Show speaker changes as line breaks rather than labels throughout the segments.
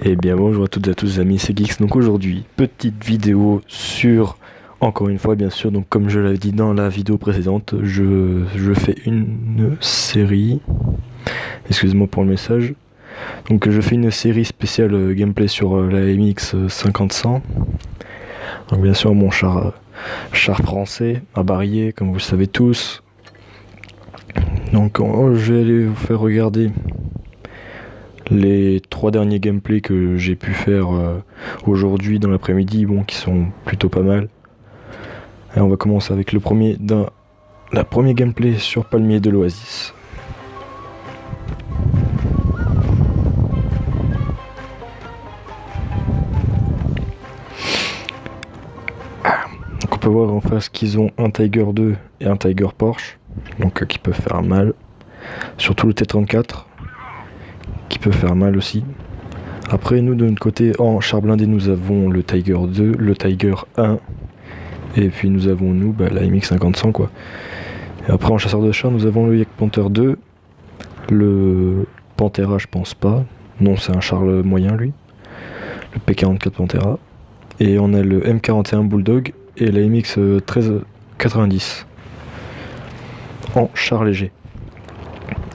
Eh bien bonjour à toutes et à tous amis, c'est Geeks. Donc aujourd'hui, petite vidéo sur, encore une fois bien sûr, donc comme je l'avais dit dans la vidéo précédente, je fais une série, excusez-moi pour le message, donc je fais une série spéciale gameplay sur la MX 50-100. Donc bien sûr mon char français à barillet, comme vous le savez tous. Donc je vais aller vous faire regarder les 3 derniers gameplays que j'ai pu faire aujourd'hui dans l'après-midi, bon, qui sont plutôt pas mal. Et on va commencer avec le premier gameplay sur Palmier de l'Oasis. Donc on peut voir en face qu'ils ont un Tiger 2 et un Tiger Porsche, donc qui peuvent faire mal. Surtout le T34 qui peut faire mal aussi. Après nous de notre côté en char blindé nous avons le Tiger 2, le Tiger 1 et puis nous avons nous la MX 50-100 quoi. Et après en chasseur de char nous avons le Jagdpanther 2, le Panthera je pense pas, non c'est un char moyen lui, le P44 Panthera, et on a le M41 Bulldog et la MX 1390 en char léger.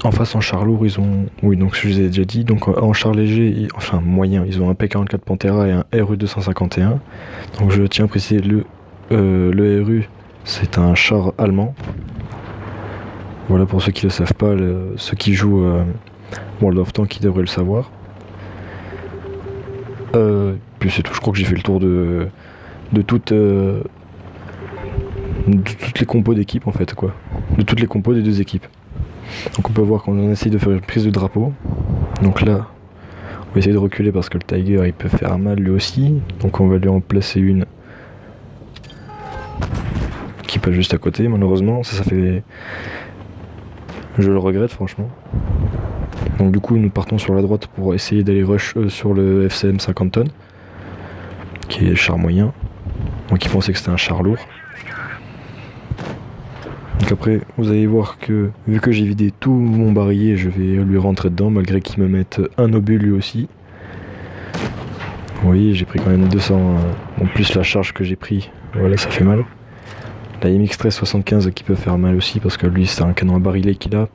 En face en char lourd ils ont, oui donc je vous ai déjà dit, donc en char léger, enfin moyen, ils ont un P44 Panthera et un RU 251. Donc je tiens à préciser le RU c'est un char allemand. Voilà pour ceux qui ne le savent pas, ceux qui jouent World of Tanks qui devraient le savoir. Puis c'est tout, je crois que j'ai fait le tour de toutes les compos d'équipe en fait quoi. De toutes les compos des deux équipes. Donc on peut voir qu'on essaye de faire une prise de drapeau. Donc là, on va essayer de reculer parce que le Tiger il peut faire mal lui aussi. Donc on va lui en placer une qui passe juste à côté malheureusement. Ça fait... Je le regrette franchement. Donc du coup nous partons sur la droite pour essayer d'aller rush sur le FCM 50 tonnes. Qui est char moyen. Donc il pensait que c'était un char lourd. Donc après, vous allez voir que, vu que j'ai vidé tout mon barillet, je vais lui rentrer dedans, malgré qu'il me mette un obus lui aussi. Vous voyez, j'ai pris quand même 200, en plus la charge que j'ai pris, voilà, ça fait mal. La MX 1375 qui peut faire mal aussi, parce que lui c'est un canon à barillet qu'il a.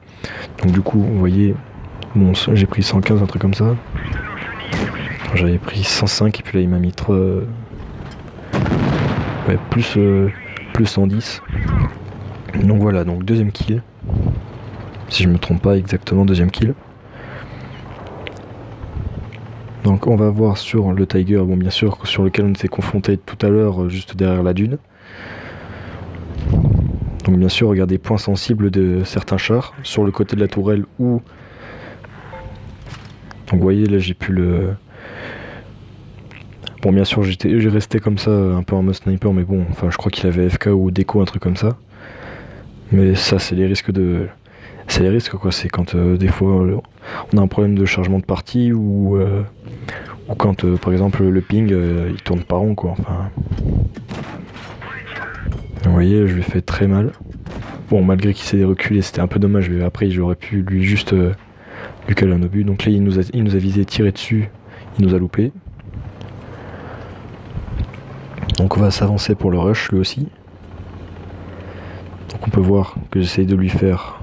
Donc du coup, vous voyez, bon, j'ai pris 115, un truc comme ça. J'avais pris 105, et puis là il m'a mis 3... ouais, plus 110. Donc voilà, donc deuxième kill. Si je me trompe pas exactement, deuxième kill. Donc on va voir sur le Tiger, bon bien sûr, sur lequel on était confronté tout à l'heure, juste derrière la dune. Donc bien sûr, regardez points sensibles de certains chars, sur le côté de la tourelle ou... Donc vous voyez, là j'ai pu le... Bon bien sûr, j'ai resté comme ça, un peu en mode sniper, mais bon, enfin je crois qu'il avait FK ou déco, un truc comme ça. Mais ça c'est les risques de... C'est les risques quoi, c'est quand des fois on a un problème de chargement de partie ou quand par exemple le ping il tourne pas rond quoi, enfin... Vous voyez, je lui ai fait très mal. Bon malgré qu'il s'est reculé, c'était un peu dommage, mais après j'aurais pu lui juste lui caler un obus. Donc là il nous a visé, tiré dessus, il nous a loupé. Donc on va s'avancer pour le rush lui aussi. Donc on peut voir que j'essaye de lui faire...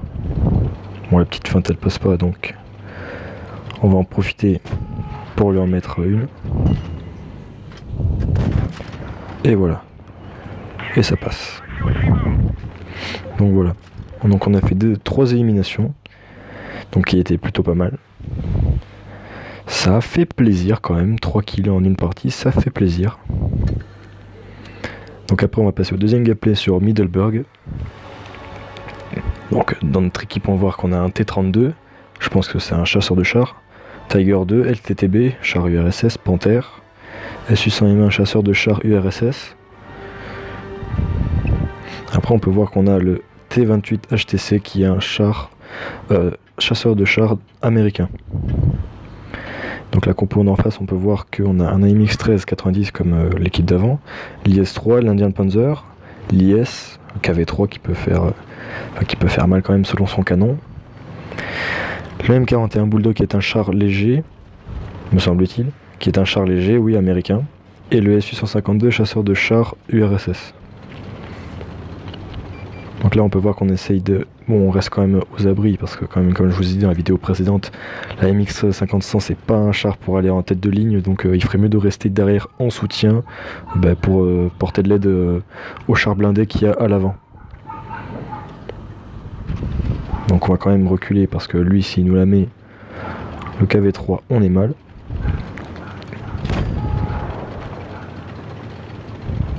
Bon la petite feinte elle passe pas, donc on va en profiter pour lui en mettre une. Et voilà. Et ça passe. Donc voilà. Donc on a fait 3 éliminations. Donc qui était plutôt pas mal. Ça a fait plaisir quand même. 3 kills en une partie, ça fait plaisir. Donc après on va passer au deuxième gameplay sur Middleburg. Donc dans notre équipe on va voir qu'on a un T32, je pense que c'est un chasseur de chars, Tiger 2, LTTB, char URSS, Panther, SU-100M1, chasseur de chars URSS. Après on peut voir qu'on a le T28 HTC qui est un char, chasseur de chars américain. Donc la compo en face on peut voir qu'on a un AMX 1390 comme l'équipe d'avant, l'IS-3, l'Indian Panzer, l'IS, KV3 qui peut faire mal quand même selon son canon. Le M41 Bulldog est un char léger. me semble-t-il, qui est un char léger, oui, américain, et le Su-152, chasseur de chars URSS. Donc là on peut voir qu'on essaye de... Bon, on reste quand même aux abris, parce que quand même, comme je vous ai dit dans la vidéo précédente, la MX-50-100 c'est pas un char pour aller en tête de ligne, donc il ferait mieux de rester derrière en soutien pour porter de l'aide au char blindé qu'il y a à l'avant. Donc on va quand même reculer, parce que lui, s'il nous la met, le KV-3, on est mal.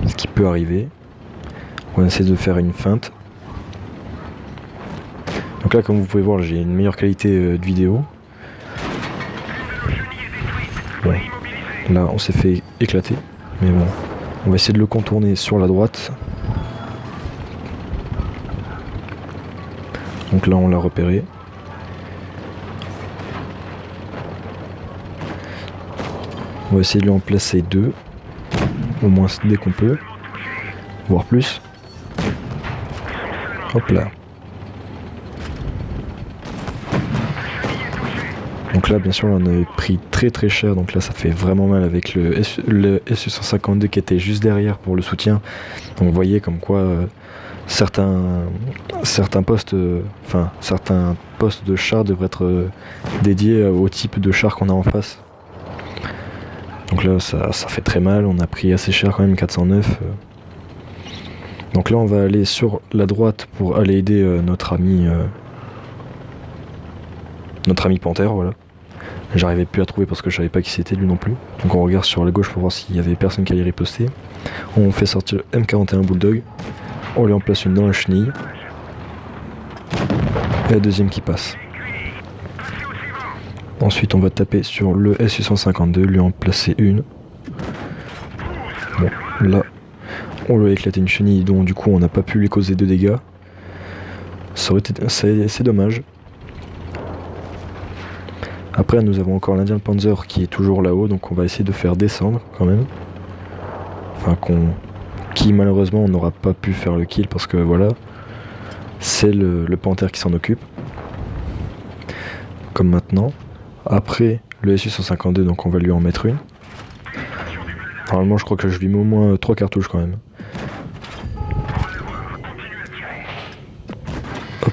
Ce qui peut arriver. On essaie de faire une feinte. Donc là, comme vous pouvez voir, j'ai une meilleure qualité de vidéo. Bon. Là, on s'est fait éclater. Mais bon, on va essayer de le contourner sur la droite. Donc là, on l'a repéré. On va essayer de lui en placer deux. Au moins dès qu'on peut. Voire plus. Hop là. Donc là, bien sûr, on avait pris très cher, donc là ça fait vraiment mal avec le Su-152 qui était juste derrière pour le soutien. Donc vous voyez comme quoi certains postes de chars devraient être dédiés au type de char qu'on a en face. Donc là ça fait très mal, on a pris assez cher quand même, 409. Donc là on va aller sur la droite pour aller aider notre ami Panther, voilà. J'arrivais plus à trouver parce que je savais pas qui c'était lui non plus. Donc on regarde sur la gauche pour voir s'il y avait personne qui allait riposter. On fait sortir le M41 Bulldog. On lui en place une dans la chenille. Et la deuxième qui passe. Ensuite on va taper sur le Su-152, lui en placer une. Bon, là, on lui a éclaté une chenille dont du coup on n'a pas pu lui causer de dégâts. C'est dommage. Après nous avons encore l'Indian Panzer qui est toujours là-haut, donc on va essayer de faire descendre quand même. Enfin qui malheureusement on n'aura pas pu faire le kill parce que voilà, c'est le Panther qui s'en occupe. Comme maintenant. Après le Su-152, donc on va lui en mettre une. Normalement je crois que je lui mets au moins 3 cartouches quand même. Hop.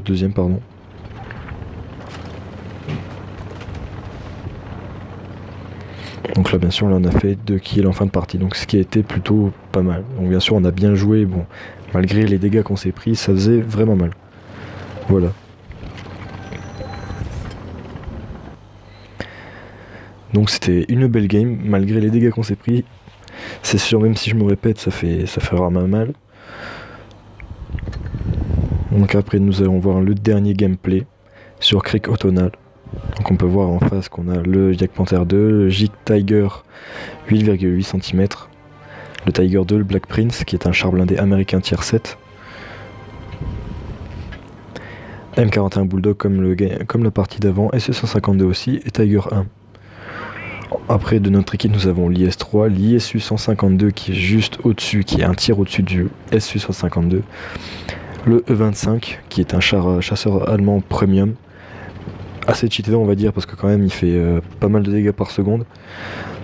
Deuxième pardon. Donc là bien sûr là on a fait 2 kills en fin de partie, donc ce qui a été plutôt pas mal. Donc bien sûr on a bien joué, bon, malgré les dégâts qu'on s'est pris, ça faisait vraiment mal. Voilà. Donc c'était une belle game, malgré les dégâts qu'on s'est pris. C'est sûr, même si je me répète, ça fait vraiment mal. Donc après nous allons voir le dernier gameplay sur Creek Autonal. Donc on peut voir en face qu'on a le Yak Panther 2, le Jig Tiger 8,8 cm, le Tiger 2, le Black Prince qui est un char blindé américain tier 7, M41 Bulldog comme la partie d'avant, Su-152 aussi et Tiger 1. Après de notre équipe nous avons l'IS-3, l'ISU-152 qui est juste au-dessus, qui est un tir au-dessus du Su-152, le E-25 qui est un chasseur allemand premium, assez cheaté on va dire parce que quand même il fait pas mal de dégâts par seconde,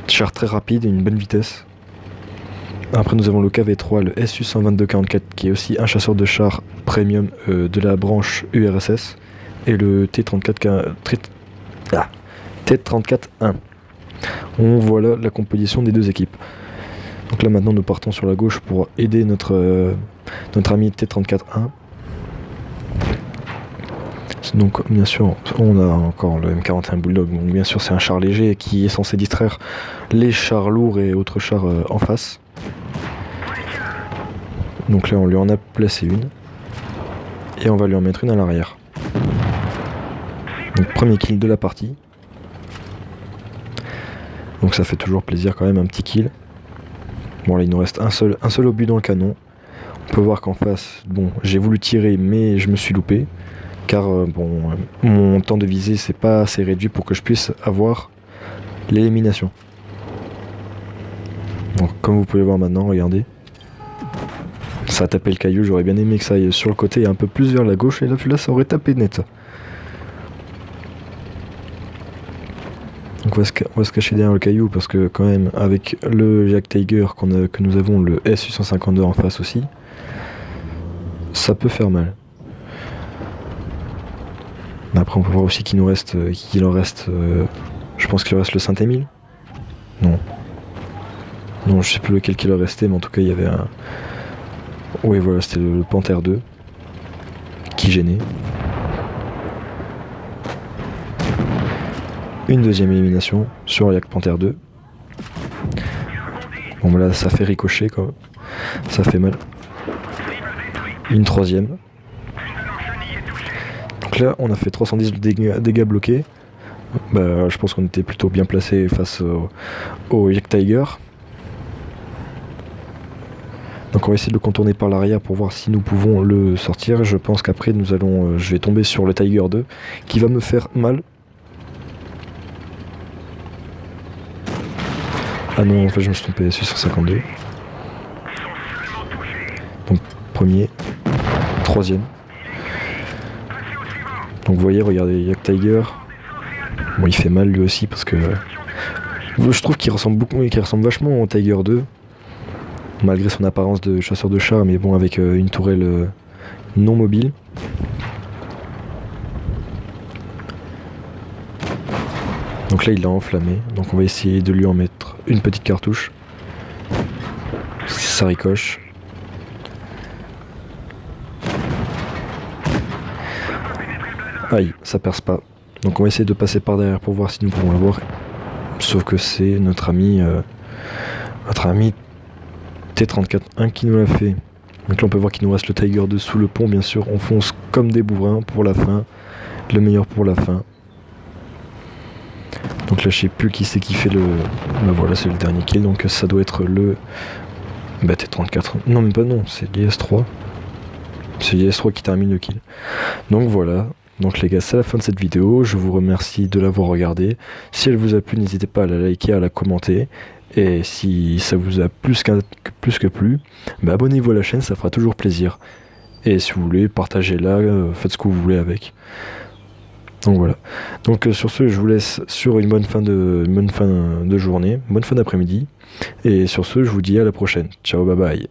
char très rapide et une bonne vitesse. Après nous avons le KV-3, le Su-122-44 qui est aussi un chasseur de char premium de la branche URSS, et le T-34-1. Voilà la composition des deux équipes. Donc là maintenant nous partons sur la gauche pour aider notre ami T-34-1. Donc bien sûr on a encore le M41 Bulldog, donc bien sûr c'est un char léger qui est censé distraire les chars lourds et autres chars en face. Donc là on lui en a placé une et on va lui en mettre une à l'arrière. Donc premier kill de la partie. Donc ça fait toujours plaisir quand même, un petit kill. Bon là il nous reste un seul obus dans le canon. On peut voir qu'en face, bon j'ai voulu tirer mais je me suis loupé. Car bon, mon temps de visée c'est pas assez réduit pour que je puisse avoir l'élimination. Donc comme vous pouvez voir maintenant, regardez. Ça a tapé le caillou, j'aurais bien aimé que ça aille sur le côté et un peu plus vers la gauche, et là ça aurait tapé net. Donc on va se cacher derrière le caillou parce que quand même avec le Yak Tiger que nous avons, le S852 en face aussi, ça peut faire mal. Mais après on peut voir aussi qu'il en reste, je pense qu'il reste le Saint-Émile. Non. Non, je sais plus lequel qu'il en restait, mais en tout cas il y avait un... Oui voilà, c'était le Panther 2 qui gênait. Une deuxième élimination sur Yak Panther 2. Bon là ça fait ricocher quoi. Ça fait mal. Une troisième. Donc là on a fait 310 dégâts bloqués. Bah, je pense qu'on était plutôt bien placé face au Yak Tiger. Donc on va essayer de le contourner par l'arrière pour voir si nous pouvons le sortir. Je pense qu'après je vais tomber sur le Tiger 2 qui va me faire mal. Ah non, en fait je me suis trompé, c'est 152. Donc premier, troisième. Donc vous voyez, regardez, Yak Tiger. Bon, il fait mal lui aussi parce que je trouve qu'il ressemble vachement au Tiger 2. Malgré son apparence de chasseur de chars, mais bon, avec une tourelle non mobile. Donc là il l'a enflammé, donc on va essayer de lui en mettre une petite cartouche. Ça ricoche. Aïe, ça perce pas. Donc on va essayer de passer par derrière pour voir si nous pouvons l'avoir. Sauf que c'est notre ami T-34-1 qui nous l'a fait. Donc là on peut voir qu'il nous reste le Tiger 2 sous le pont, bien sûr. On fonce comme des bourrins pour la fin. Le meilleur pour la fin. Donc là je sais plus qui c'est qui fait le... Ben voilà, c'est le dernier kill, donc ça doit être le... T-34. Non même pas, non, c'est l'IS-3. C'est l'IS-3 qui termine le kill. Donc voilà. Donc les gars, c'est la fin de cette vidéo. Je vous remercie de l'avoir regardée. Si elle vous a plu, n'hésitez pas à la liker, à la commenter. Et si ça vous a plus que plu, abonnez-vous à la chaîne, ça fera toujours plaisir. Et si vous voulez, partagez-la, faites ce que vous voulez avec. Donc voilà. Donc sur ce, je vous laisse sur une bonne fin de journée, bonne fin d'après-midi. Et sur ce, je vous dis à la prochaine. Ciao, bye bye.